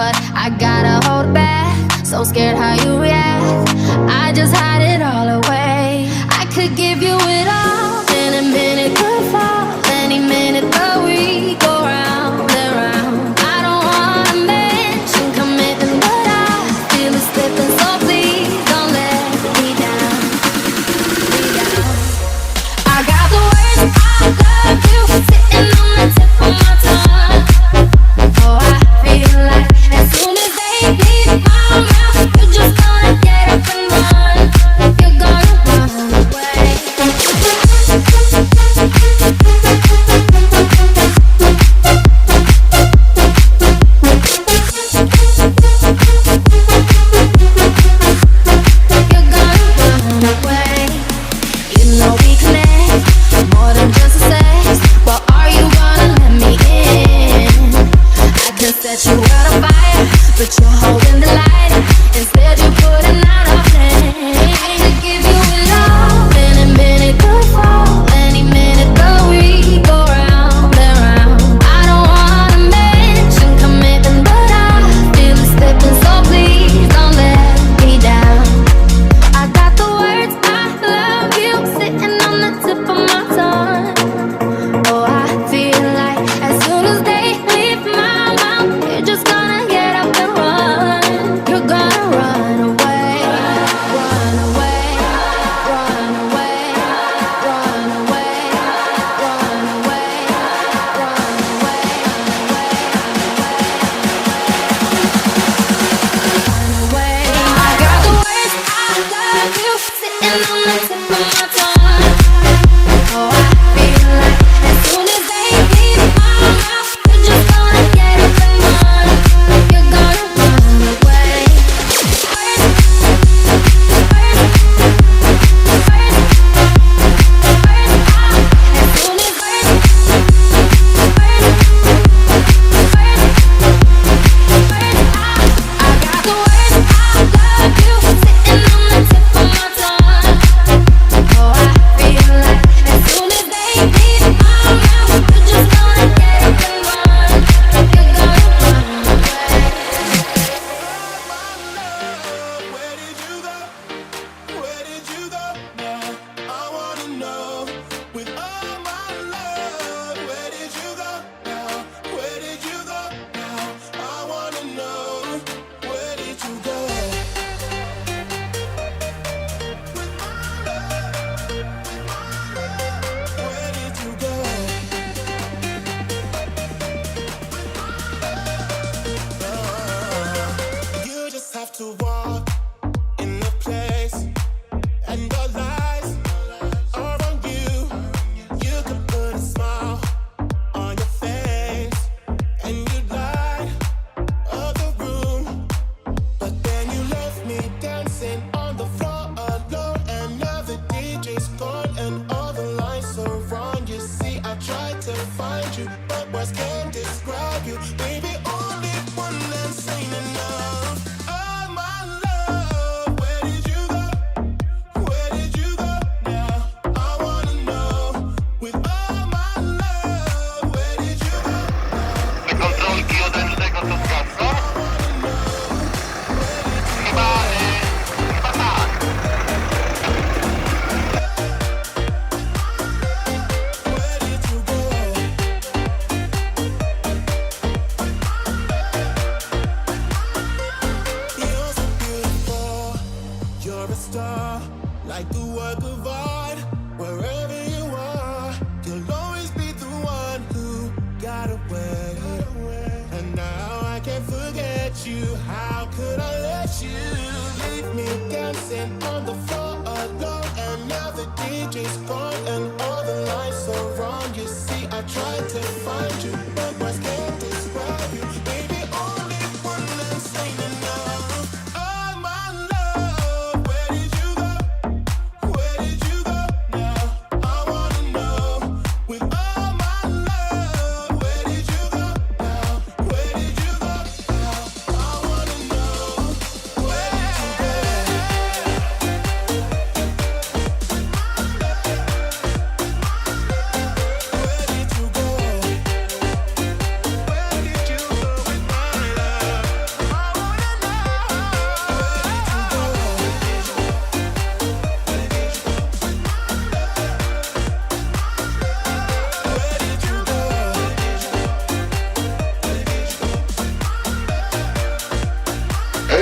but I gotta hold back. So scared how you react, I just hide it all away. I could give you it all, then a minute could fall, any minute but we go round and round. I don't wanna mention commitment, but I feel it slipping, so please don't let me down, me down. I got the words I love you sitting on the tip of my tongue. Oh, I feel like as soon as they leave my mouth, you're just gonna get up and run. You're gonna run away. You're gonna run away. You know we connect more than just a sex, but are you gonna let me in? I can set you out on fire, but you're holding the light. Instead you're putting out a flame. I could give you it all, then a minute could fall, any minute but we go round and round. I don't wanna mention commitment, but I feel it slipping, so please don't let me down. I got the words I love you sitting on the tip of my tongue. Oh, I feel like as soon as they leave my mouth, you're just gonna get up and run. You're gonna run away, run away, run away, run away, run away, run away. I got the words I love you sitting on the tip of my tongue. Oh, I feel like as soon as they leave my mouth, you're just gonna get up and run. You're gonna run away. I got the words I love you sitting on the tip of my tongue. Oh, I feel like as soon as they leave my mouth, you're just gonna get up and run. You're gonna run away. Where did you go? Where did you go now? I wanna know. With all my love, where did you go now? Where did you go now? I wanna know. Where did you go? With my love, where did you go? You just have to walk in the place, and your lies are on you. You could put a smile on your face, and you light up the room. But then you left me dancing on the floor alone, and now the DJ's gone, and all the lights are wrong. You see, I tried to find you, but words can't describe you. Baby, only one that's ain't enough. Oh, my love, where did you go? Where did you go now? I wanna know. With all my love, where did you go now? Kontrolki ode mnie tego co zgasną? Chyba tak. Where did you go? You're so beautiful. You're a star, like a work of art. Wherever you are, you'll always be the one who got away. And now I can't forget you. How could I let you leave me dancing on the floor alone? And now the DJ's gone, and all the lights are wrong. You see, I tried to find you, but words can't describe you. Baby, only one that's ain't enough. Oh, my love, where did you go? Where did you go now? I wanna know. With all my love, where did you go now? Where did you go now? I wanna know. Where did you go? Where did you go?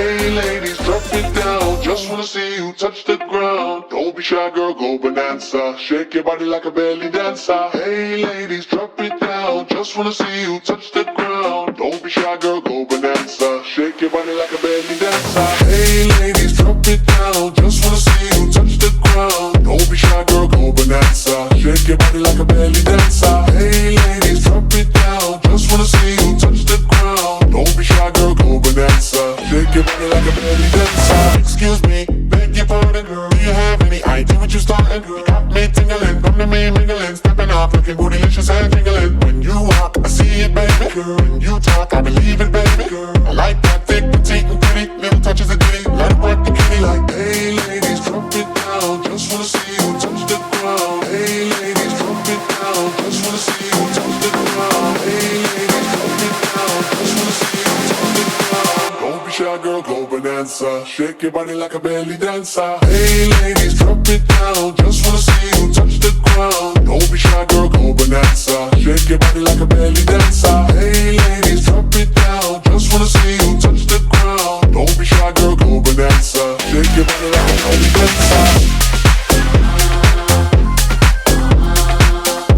Hey ladies, drop it down. Just wanna see you touch the ground. Don't be shy, girl, go bonanza. Shake your body like a belly dancer. Hey ladies, drop it down. Just wanna see you touch the ground. Don't be shy, girl, go bonanza. Shake your body like a belly dancer. Hey ladies, drop it down. Just wanna see you touch the ground. Don't be shy, girl, go bonanza. Shake your body like a belly dancer. Hey ladies, drop it down. Just wanna see you touch the ground. Don't be shy, girl, go bonanza. Shake your body like a belly dancer. Excuse me, beg your pardon, girl. Do you have any idea what you started? You got me tingling, come to me mingling, stepping off, looking bootylicious and tingling. When you walk, I see it, baby. Girl, when you talk, I believe it, baby. Girl, I like that thick, petite, and pretty. Little touches of ditty, let it work the kitty like. Hey ladies, drop it down. Just wanna see you touch the ground. Hey ladies, drop it down. Just wanna see you touch the ground. Hey ladies, drop it down. Just wanna see you touch the ground. Don't be shy, girl, go bonanza. Shake your body like a belly dancer. Hey ladies, drop it down. Just wanna see you touch the ground. Don't be shy, girl, go bonanza. Shake your body like a belly dancer. Hey ladies, drop it down. Just wanna see you touch the ground. Don't be shy, girl, go bonanza. Shake your body like a belly dancer.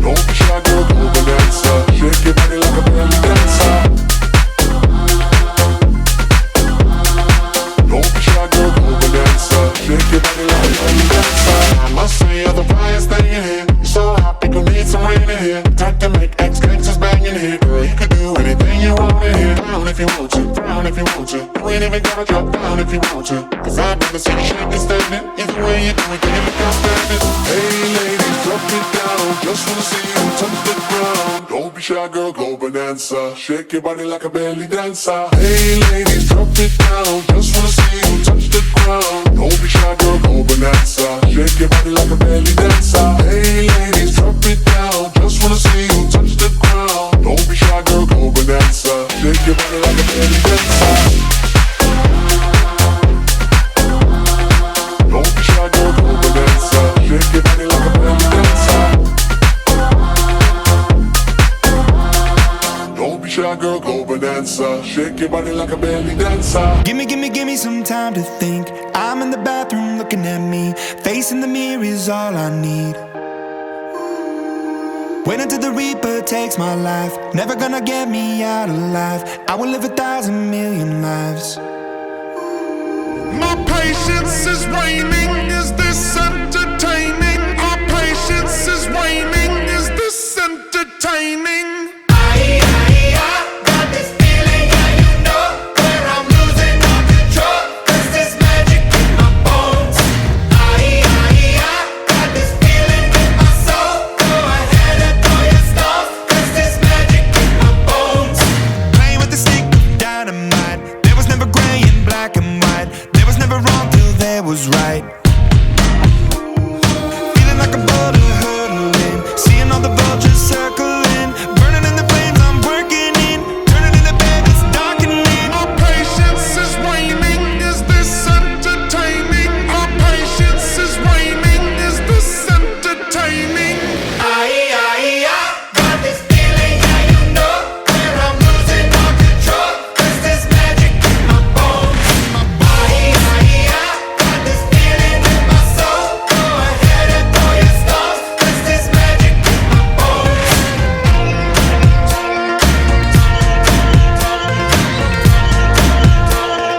Don't be shy, girl, go bonanza. Shake your body like a belly dancer. Don't be shy, girl, go bonanza. Shake your body like a belly dancer. I must say you're the brightest thing in here. You're so hot, people need some rain in here. Type to make ex-gangsters bang in here. Girl, you could do anything you want in here. Down if you want to, down if you want to. You ain't even gotta drop down if you want to. Cause I'd rather see you shaking standing. Either way you do it, can you look outstanding? Hey ladies, drop it down. Just wanna see you touch the ground. Don't be shy, girl, go bonanza. Shake your body like a belly dancer. Hey ladies, drop it down. Just wanna see you touch the ground. Don't be shy, girl, go bonanza. Shake your body like a belly dancer. Hey ladies, drop it down. Just wanna see you touch the ground. Don't be shy, girl, go bonanza. Shake your body like a belly dancer. Don't be shy, girl, go bonanza. Shake your body like a belly dancer. Don't be shy, girl, go bonanza. Shake your body like a belly dancer. Give me some time to think. I'm in the bathroom looking at me. Facing the mirror is all I need. Wait until the Reaper takes my life. Never gonna get me out alive. I will live 1,000 million lives. My patience is waning. Is this entertaining? Our patience is waning. Is this entertaining? Got this feeling, yeah, you know, where I'm losing all control. 'Cause there's magic in my bones. Got this feeling in my soul. Go ahead and throw your stuff. 'Cause there's magic in my bones. Playing with the stick of dynamite. There was never gray and black and white. There was never wrong till there was right. Feeling like a butter hurtling. Seeing all the vultures circling. Burning in the flames I'm working in. Turning in the bed it's darkening. Our patience is waning. Is this entertaining? Our patience is waning. Is this entertaining? Got this feeling, yeah, you know, where I'm losing all control. 'Cause there's magic in my bones. Got this feeling in my soul. Go ahead and throw your stuff. 'Cause there's magic in my bones.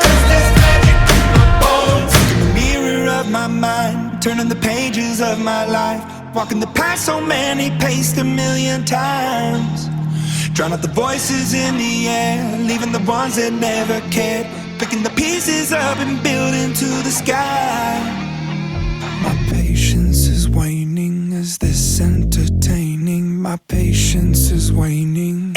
'Cause there's magic in my bones. In the mirror of my mind. Turning the pages of my life. Walking the path so many paced 1,000,000 times. Drown out the voices in the air. Leaving the ones that never cared. Picking the pieces up and building to the sky. My patience is waning. Is this entertaining? My patience is waning.